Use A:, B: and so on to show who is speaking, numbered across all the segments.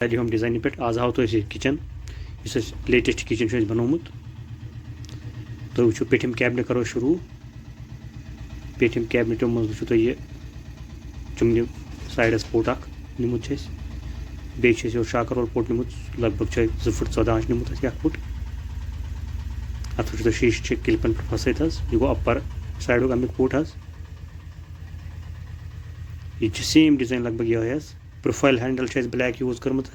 A: हम डिजाइन पे आज हाव तो किचन लेटेस्ट किचन बनोमुत तो वो पेठम कैबिनेट करो शुरू पेठम कैबिनेटो मज वो तुम यह चुमन साइडस पोट निमुत बे शाकर रोल पोट निमुत लगभग 2 फुट 14 इंच निमुत फुट अत वो शीश किलपन पे फसत यह गो अपर साइड अमुक पोट यह सेम डिजाइन लगभग ये प्रोफाइल हैंडल ब्लैक यूज कर्मुत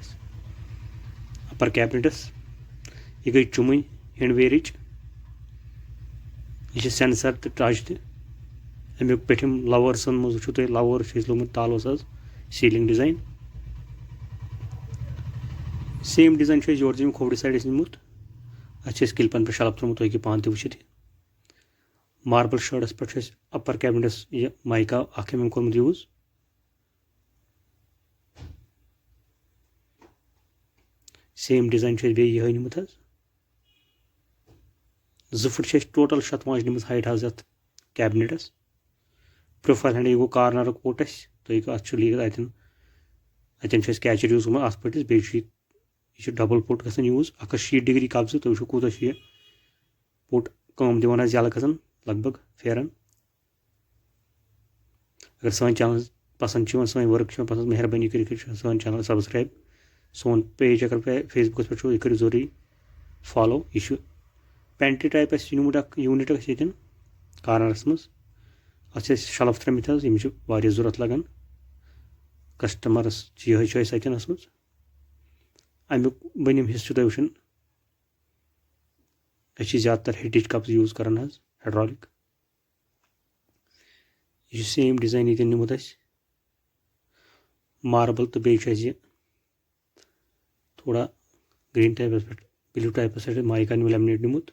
A: अपर कैबिनेटस यह गई चुमन हिंडवेरिच यह सेंसर तो टच तमुक पेठम लवर्सन मज वो तुम लवर लोगमुत तालस ceiling design same design your जम खोवड़ साइड निमुत अस किलपन पे शलफ त्रोमुत तुम पान तु वुचित मार्बल शर्टस पे अपर कैबिनेटस यह माइका अम कोर्मुत यूज सेम डिजाइन ये निमुत 2 फुट टोटल 7 इंच निमुत हाइट अत कैबिनेटस प्रोफाइल हैंड यह गो कार्नर पोट तुम अतन कैचर यूज गुम अत पटिस बे यह डबल पोट गसान यूज 180 डिग्री कब्जे तुम वो कूत यह पोट कम दिवान यल गसान लगभग फेरन अगर सन चैनल पसंद सन वर्क पसंद मेहरबानी कर सन चैनल सब्सक्राइब सोन पेज अगर फेसबुक पे यह करो जरूरी फॉलो यह पेंट्री टाइप निमुत यूनिट ये कार्नरस मज अत शलफ त्रिमित वारिया जरूरत लगान कस्टमरस यह अतनस मज अमुक बनिम हिस्स तुम वुचन ज़्यादातर हिटिच कप्स यूज करान हाइड्रोलिक यह सेम डिजाइन ये निमुत मार्बल तो बे थोड़ा ग्रीन टाइपस पे ब्लू टाइपस पे माइका लेमिनेट निमुत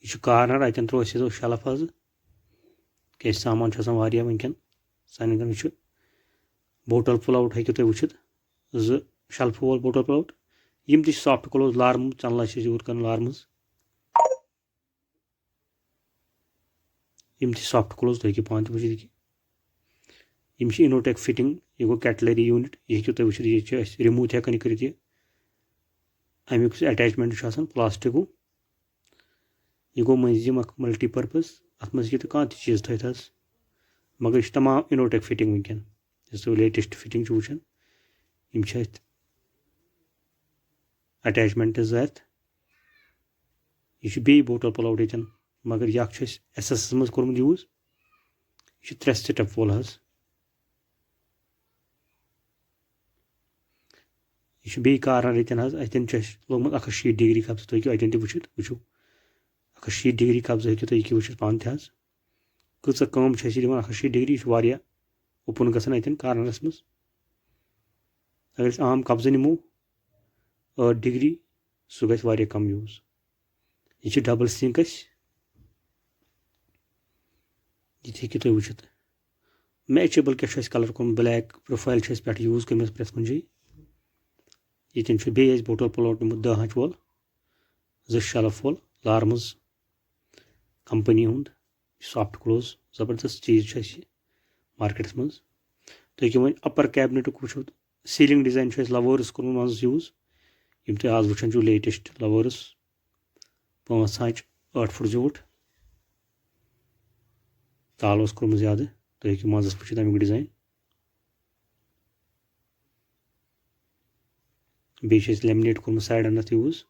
A: यह कार्नर अतन त्रो शलफ क्या सामान वनकन सान यह बोटल पुल आउट हेकु तुम वुचित 2 शलफ वोल बोटल पुल आउट यम सॉफ्ट क्लोज लारम चनल यूर कर लारम यम सॉफ्ट क्लोज तुम हेकु पान वुचित यम इनोटेक फिटिंग यह गो कैटलरी यूनिट यह हेकु तुम वुचित यह रिमूव हेकन कर अमुक अटैचमेंट प्लास्टिक यह गो मजिम मल्टीपर्पज अत मज कह चीज़ थत मगर यह तमाम इनोटेक फिटिंग वनकन तुम लेटेस्ट फिटिंग वुचान यम अटैचमेंट अत यह बे बोटल पुल आउट ये मगर यह एस एस मज कोर्मुत यूज यह 3 स्टेप वोल यह बे कार्नर अतन लोगमुत 180 डिग्री कब्जे तुम अतन तु वुचित वो 180 डिग्री कब्जे हेकु तुम वुचित पान कम 180 डिग्री यह ओपन गसान अतन कार्नरस मज अगर आम कब्जे निमो 8 डिग्री सह गि कम यूज यह डबल सिंक ये हेकु तुम वुचित मैचेबल क्या कलर कोर्मुत ब्लैक प्रोफाइल पे यूज कर्म प्रेथ कुन जाए ये बे बोटल पुल आउट निमुत 10 इंच वोल 2 शलफ वोल लारमज कंपनी हुंद सॉफ्ट क्लोज जबरदस्त चीज मार्केटस मज तुम वो अपर कैबिनेट वो सीलिंग डिजाइन लवर्स कोर्मुत मज यूज यम तुम आज वुचान लेटेस्ट लवर्स 5 इंच 8 फुट जोट ताल कोर्मुत ज्यादा तुम मजस वुचित अमुक डिजाइन बे लेमिनेट कोर्मुत साइडन अत यूज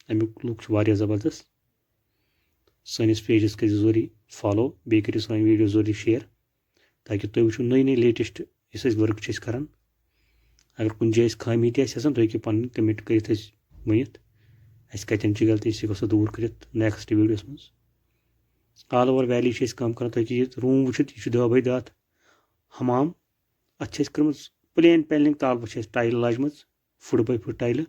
A: अमुक लुक जबरदस्त सनिस पेजस कर जरूरी फॉलो बे करो सन वीडियो जरूरी शेयर ताकि तुम वो नई नई लेटेस्ट इस वर्क करान अगर कुछ जाए खामी तुम हेकु पन कमेंट कर वनित कतन गलती गो दूर कर नेक्स्ट वीडियोस मज ऑल ओवर वैली कम कर तुम रूम वुचित यह 10 बाय 10 हमाम अत कर्म प्लेन पैनलिंग ताल टाइल लाजम फुट बाय फुट टाइल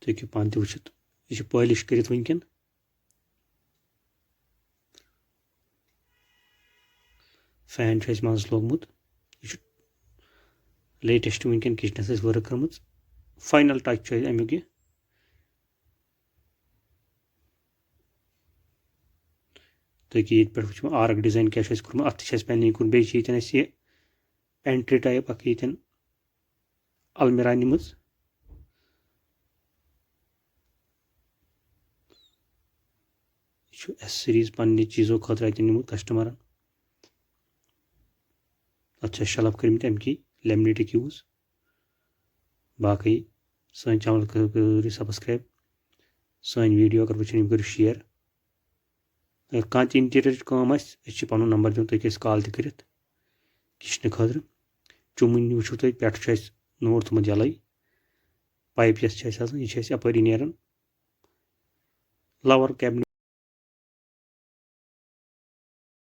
A: तुम हेकु पान वुचित यह पॉलिश कर वनकन फैन मज लोगमुत यह लेटेस्ट वनकन किचनस वर्क कर्म फाइनल टच अमुक यह तो ये पे वो आर्क डिजाइन क्या कोर्मुत अत पेनिंग कोर बे एंट्री टाइप अख ये अलमीरा निम एस सीरीज पन्ने चीज़ों खतर निमुत कस्टमरन अच्छा शेल्फ कर्मित अमकी लेमिनेटिक यूज़ बाकी सन चैनल करो सब्सक्राइब सन वीडियो अगर वुचन करो शेयर अगर कह इंटीरियर काम पन नंबर दिन तुम कॉल कर किचन खतर चुमुन वो तुम पे नोट थोमुत यलै पाइप यह अपरी नेरान लवर कैबिनेट